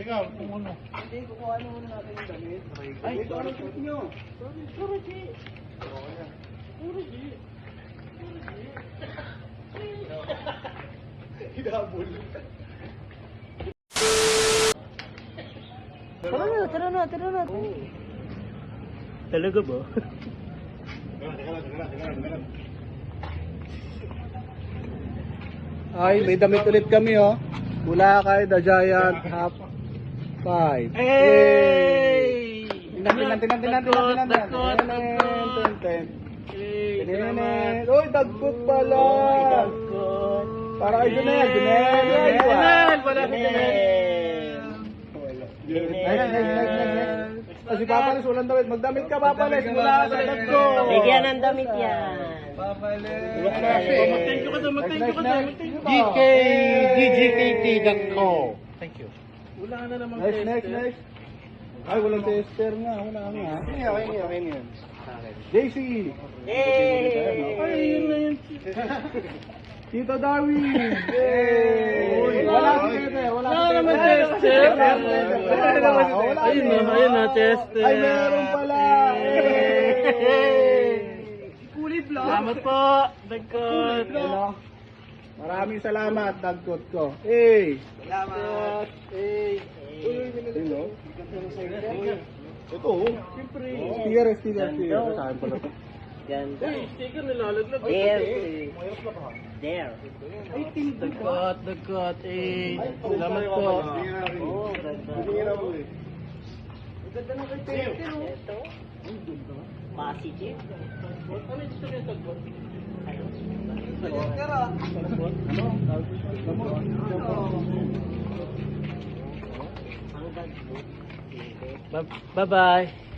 Teka, kung ano. Hindi, kukuha na muna natin yung damit. Ay, ito anong trip nyo? Sorry, G. Sorry, G. Hinabol. Tara na. Talaga ba? Ay, may damit ulit kami oh. Mula kay The Giant Half 5. Hey! Tinan. Uy, dagkot pala. Para kay Junel. Wala ka Next. Si Papa Lis, walang damit. Magdamit ka, Papa Lis. Mula sa dagko. Bigyan ng damit yan. Papa Lis. Mag-thank you ka doon, mag-thank you. DJKT.co. Thank you. Wala na namang Next. Ay, walang tester nga. Wala nga. Okay nga. JC. Ay, yun na yun. Tito Darwin. Wala si Tete. Wala naman tester. Ayun na, tester. Ay, meron pala. Kulay vlog. Salamat po, Dagkot. Maraming salamat, dagkot ko. Salamat. Ito, siyempre. Sticker. Sa akin pala ito. Ganda. Ay, sticker nilalaglag. There. Dagkot. Salamat po. Oh, ganda. Ganda na kay Tete. Ito. Positive. Ano yung gusto niya Dagkot? Bye-bye.